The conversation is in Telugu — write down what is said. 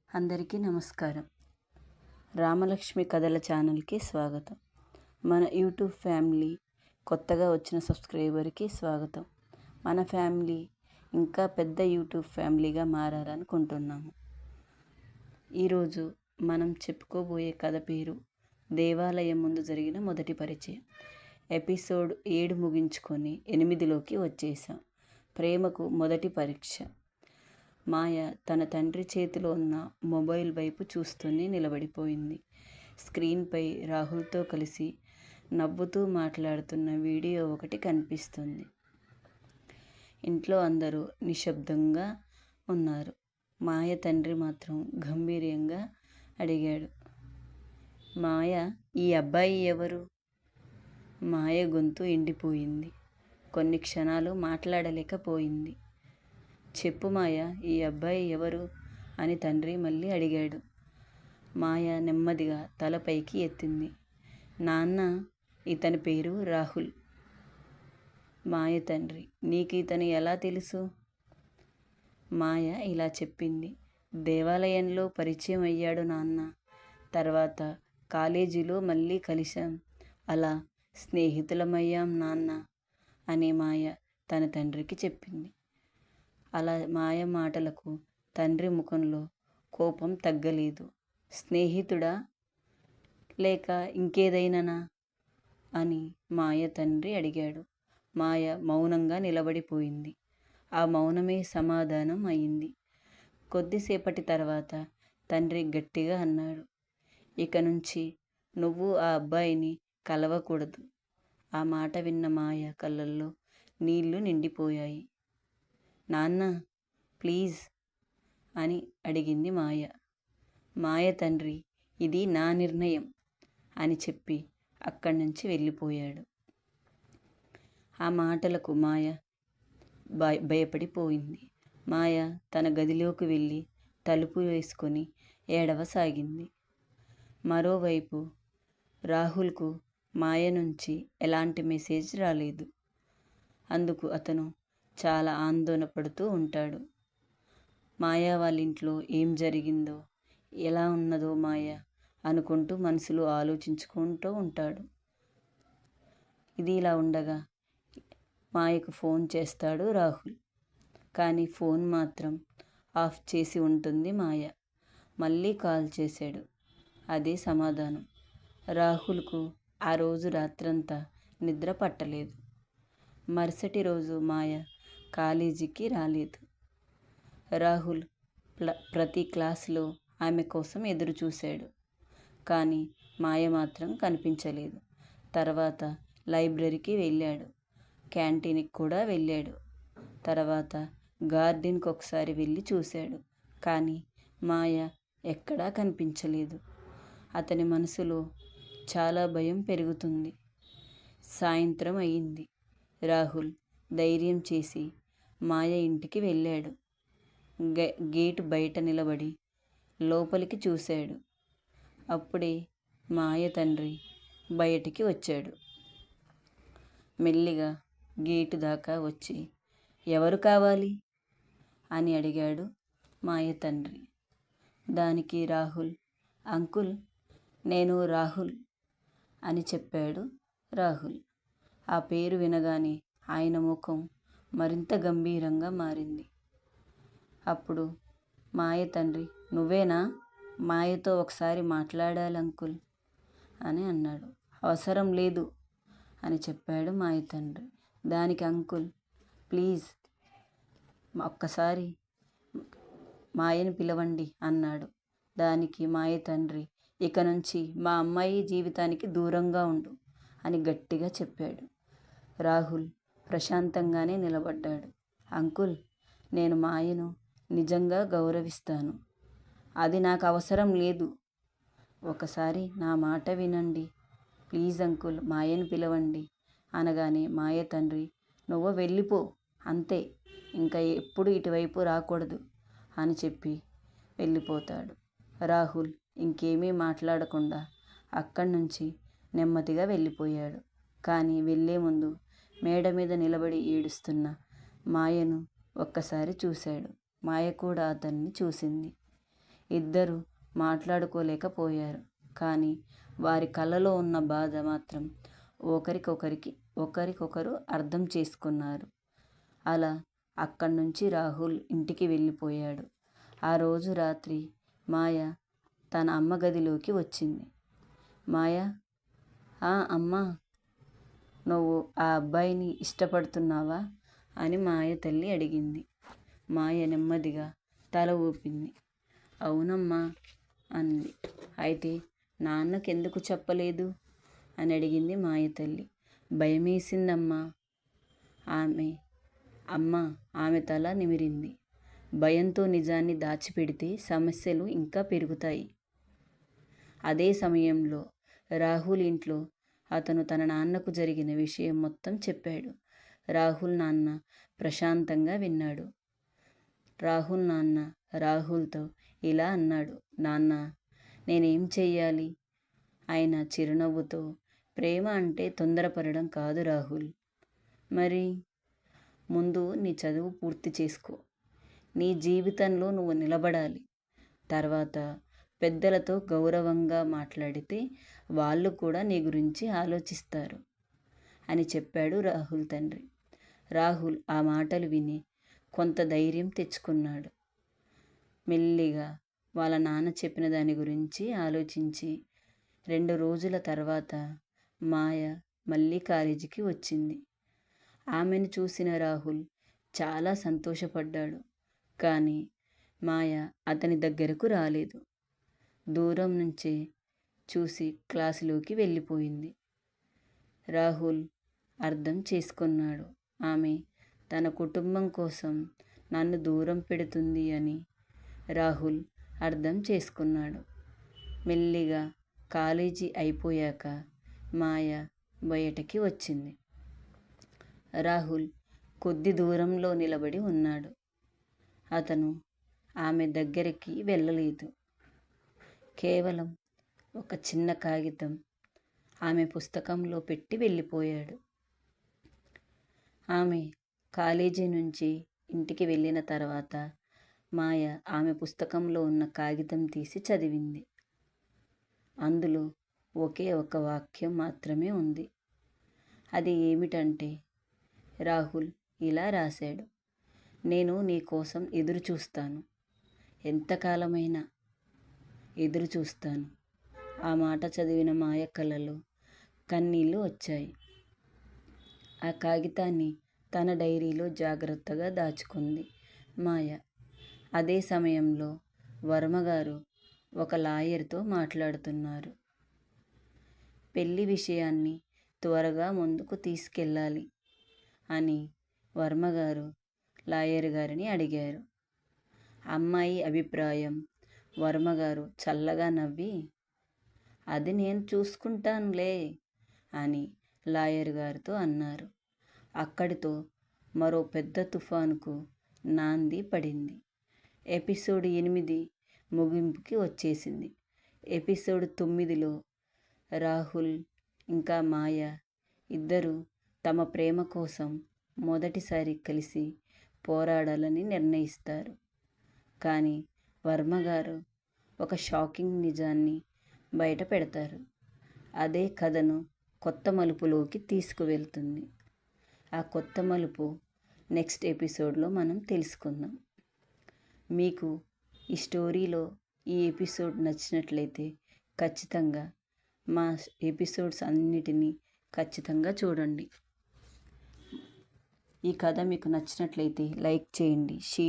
అందరికీ నమస్కారం. రామలక్ష్మి కథల ఛానల్కి స్వాగతం. మన యూట్యూబ్ ఫ్యామిలీ కొత్తగా వచ్చిన సబ్స్క్రైబర్కి స్వాగతం. మన ఫ్యామిలీ ఇంకా పెద్ద యూట్యూబ్ ఫ్యామిలీగా మారాలనుకుంటున్నాము. ఈరోజు మనం చెప్పుకోబోయే కథ పేరు దేవాలయం ముందు జరిగిన మొదటి పరిచయం. ఎపిసోడ్ 7 ముగించుకొని 8లోకి వచ్చేసాం. ప్రేమకు మొదటి పరీక్ష. మాయ తన తండ్రి చేతిలో ఉన్న మొబైల్ వైపు చూస్తూనే నిలబడిపోయింది. స్క్రీన్పై రాహుల్తో కలిసి నవ్వుతూ మాట్లాడుతున్న వీడియో ఒకటి కనిపిస్తుంది. ఇంట్లో అందరూ నిశ్శబ్దంగా ఉన్నారు. మాయ తండ్రి మాత్రం గంభీర్యంగా అడిగాడు, మాయ, ఈ అబ్బాయి ఎవరు? మాయ గొంతు ఎండిపోయింది. కొన్ని క్షణాలు మాట్లాడలేకపోయింది. చెప్పు మాయ, ఈ అబ్బాయి ఎవరు అని తండ్రి మళ్ళీ అడిగాడు. మాయ నెమ్మదిగా తల పైకి ఎత్తింది. నాన్న, ఇతని పేరు రాహుల్. మాయ తండ్రి, నీకు ఇతను ఎలా తెలుసు? మాయ ఇలా చెప్పింది. దేవాలయంలో పరిచయం అయ్యాడు నాన్న. తర్వాత కాలేజీలో మళ్ళీ కలిశాం. అలా స్నేహితులమయ్యాం నాన్న అని మాయ తన తండ్రికి చెప్పింది. అలా మాయ మాటలకు తండ్రి ముఖంలో కోపం తగ్గలేదు. స్నేహితుడా లేక ఇంకేదైనానా అని మాయ తండ్రి అడిగాడు. మాయ మౌనంగా నిలబడిపోయింది. ఆ మౌనమే సమాధానం అయింది. కొద్దిసేపటి తర్వాత తండ్రి గట్టిగా అన్నాడు, ఇక నుంచి నువ్వు ఆ అబ్బాయిని కలవకూడదు. ఆ మాట విన్న మాయ కళ్ళల్లో నీళ్లు నిండిపోయాయి. నాన్న, ప్లీజ్ అని అడిగింది మాయ. మాయ తండ్రి, ఇది నా నిర్ణయం అని చెప్పి అక్కడి నుంచి వెళ్ళిపోయాడు. ఆ మాటలకు మాయ భయపడిపోయింది. మాయ తన గదిలోకి వెళ్ళి తలుపు వేసుకొని ఏడవసాగింది. మరోవైపు రాహుల్కు మాయ నుంచి ఎలాంటి మెసేజ్ రాలేదు. అందుకు అతను చాలా ఆందోళన పడుతూ ఉంటాడు. మాయ వాళ్ళ ఇంట్లో ఏం జరిగిందో, ఎలా ఉన్నదో మాయ అనుకుంటూ మనసులో ఆలోచించుకుంటూ ఉంటాడు. ఇది ఇలా ఉండగా మాయకు ఫోన్ చేస్తాడు రాహుల్. కానీ ఫోన్ మాత్రం ఆఫ్ చేసి ఉంటుంది మాయ. మళ్ళీ కాల్ చేశాడు. అదే సమాధానం. రాహుల్కు ఆ రోజు రాత్రంతా నిద్ర పట్టలేదు. మరుసటి రోజు మాయ కాలేజీకి రాలేదు. రాహుల్ ప్రతి క్లాసులో ఆమె కోసం ఎదురు చూశాడు. కానీ మాయ మాత్రం కనిపించలేదు. తర్వాత లైబ్రరీకి వెళ్ళాడు. క్యాంటీన్కి కూడా వెళ్ళాడు. తర్వాత గార్డెన్కి ఒకసారి వెళ్ళి చూశాడు. కానీ మాయ ఎక్కడా కనిపించలేదు. అతని మనసులో చాలా భయం పెరుగుతుంది. సాయంత్రం అయింది. రాహుల్ ధైర్యం చేసి మాయ ఇంటికి వెళ్ళాడు. గేటు బయట నిలబడి లోపలికి చూశాడు. అప్పుడే మాయ తండ్రి బయటికి వచ్చాడు. మెల్లిగా గేటు దాకా వచ్చి, ఎవరు కావాలి అని అడిగాడు మాయ తండ్రి. దానికి రాహుల్, అంకుల్, నేను రాహుల్ అని చెప్పాడు. రాహుల్ ఆ పేరు వినగానే ఆయన ముఖం మరింత గంభీరంగా మారింది. అప్పుడు మాయ తండ్రి, నువ్వేనా? మాయతో ఒకసారి మాట్లాడాలి అంకుల్ అని అన్నాడు. అవసరం లేదు అని చెప్పాడు మాయ తండ్రి. దానికి అంకుల్, ప్లీజ్ ఒక్కసారి మాయని పిలవండి అన్నాడు. దానికి మాయ తండ్రి, ఇక నుంచి మా అమ్మాయి జీవితానికి దూరంగా ఉండు అని గట్టిగా చెప్పాడు. రాహుల్ ప్రశాంతంగానే నిలబడ్డాడు. అంకుల్, నేను మాయను నిజంగా గౌరవిస్తాను. అది నాకు అవసరం లేదు. ఒకసారి నా మాట వినండి. ప్లీజ్ అంకుల్, మాయను పిలవండి అనగానే మాయ తండ్రి, నువ్వు వెళ్ళిపో, అంతే, ఇంకా ఎప్పుడు ఇటువైపు రాకూడదు అని చెప్పి వెళ్ళిపోతాడు. రాహుల్ ఇంకేమీ మాట్లాడకుండా అక్కడి నుంచి నెమ్మదిగా వెళ్ళిపోయాడు. కానీ వెళ్ళే ముందు మేడ మీద నిలబడి ఏడుస్తున్న మాయను ఒక్కసారి చూశాడు. మాయ కూడా అతన్ని చూసింది. ఇద్దరు మాట్లాడుకోలేకపోయారు. కానీ వారి కళ్ళలో ఉన్న బాధ మాత్రం ఒకరికొకరు అర్థం చేసుకున్నారు. అలా అక్కడి నుంచి రాహుల్ ఇంటికి వెళ్ళిపోయాడు. ఆ రోజు రాత్రి మాయ తన అమ్మ గదిలోకి వచ్చింది. మాయ, అమ్మా, నువ్వు ఆ అబ్బాయిని ఇష్టపడుతున్నావా అని మాయ తల్లి అడిగింది. మాయ నెమ్మదిగా తల ఊపింది. అవునమ్మా అంది. అయితే నాన్నకెందుకు చెప్పలేదు అని అడిగింది మాయ తల్లి. భయమేసిందమ్మా. ఆమె తల నిమిరింది. భయంతో నిజాన్ని దాచిపెడితే సమస్యలు ఇంకా పెరుగుతాయి. అదే సమయంలో రాహుల్ ఇంట్లో అతను తన నాన్నకు జరిగిన విషయం మొత్తం చెప్పాడు. రాహుల్ నాన్న ప్రశాంతంగా విన్నాడు. రాహుల్ నాన్న రాహుల్తో ఇలా అన్నాడు. నాన్న, నేనేం చెయ్యాలి? ఆయన చిరునవ్వుతో, ప్రేమ అంటే తొందరపడడం కాదు రాహుల్. మరి? ముందు నీ చదువు పూర్తి చేసుకో. నీ జీవితంలో నువ్వు నిలబడాలి. తర్వాత పెద్దలతో గౌరవంగా మాట్లాడితే వాళ్ళు కూడా నీ గురించి ఆలోచిస్తారు అని చెప్పాడు రాహుల్ తండ్రి. రాహుల్ ఆ మాటలు విని కొంత ధైర్యం తెచ్చుకున్నాడు. మెల్లిగా వాళ్ళ నాన్న చెప్పిన దాని గురించి ఆలోచించి 2 రోజుల తర్వాత మాయ మళ్ళీ కాలేజీకి వచ్చింది. ఆమెను చూసిన రాహుల్ చాలా సంతోషపడ్డాడు. కానీ మాయ అతని దగ్గరకు రాలేదు. దూరం నుంచే చూసి క్లాసులోకి వెళ్ళిపోయింది. రాహుల్ అర్థం చేసుకున్నాడు. ఆమె తన కుటుంబం కోసం నన్ను దూరం పెడుతుంది అని రాహుల్ అర్థం చేసుకున్నాడు. మెల్లిగా కాలేజీ అయిపోయాక మాయ బయటకి వచ్చింది. రాహుల్ కొద్ది దూరంలో నిలబడి ఉన్నాడు. అతను ఆమె దగ్గరికి వెళ్ళలేదు. కేవలం ఒక చిన్న కాగితం ఆమె పుస్తకంలో పెట్టి వెళ్ళిపోయాడు. ఆమె కాలేజీ నుంచి ఇంటికి వెళ్ళిన తర్వాత మాయ ఆమె పుస్తకంలో ఉన్న కాగితం తీసి చదివింది. అందులో ఒకే ఒక వాక్యం మాత్రమే ఉంది. అది ఏమిటంటే, రాహుల్ ఇలా రాశాడు. నేను నీ కోసం ఎదురు చూస్తాను. ఎంతకాలమైనా ఎదురు చూస్తాను. ఆ మాట చదివిన మాయ కళ్ళలో కన్నీళ్ళు వచ్చాయి. ఆ కాగితాన్ని తన డైరీలో జాగ్రత్తగా దాచుకుంది మాయ. అదే సమయంలో వర్మగారు ఒక లాయర్తో మాట్లాడుతున్నారు. పెళ్లి విషయాన్ని త్వరగా ముందుకు తీసుకెళ్ళాలి అని వర్మగారు లాయర్ గారిని అడిగారు. అమ్మాయి అభిప్రాయం వర్మగారు చల్లగా నవ్వి, అది నేను చూసుకుంటానులే అని లాయర్ గారితో అన్నారు. అక్కడితో మరో పెద్ద తుఫానుకు నాంది పడింది. ఎపిసోడ్ 8 ముగింపుకి వచ్చేసింది. ఎపిసోడ్ 9లో రాహుల్ ఇంకా మాయ ఇద్దరు తమ ప్రేమ కోసం మొదటిసారి కలిసి పోరాడాలని నిర్ణయిస్తారు. కానీ వర్మగారు ఒక షాకింగ్ నిజాన్ని బయట పెడతారు. అదే కథను కొత్త మలుపులోకి తీసుకువెళ్తుంది. ఆ కొత్త మలుపు నెక్స్ట్ ఎపిసోడ్లో మనం తెలుసుకుందాం. మీకు ఈ స్టోరీలో ఈ ఎపిసోడ్ నచ్చినట్లయితే ఖచ్చితంగా మా ఎపిసోడ్స్ అన్నిటినీ ఖచ్చితంగా చూడండి. ఈ కథ మీకు నచ్చినట్లయితే లైక్ చేయండి, షేర్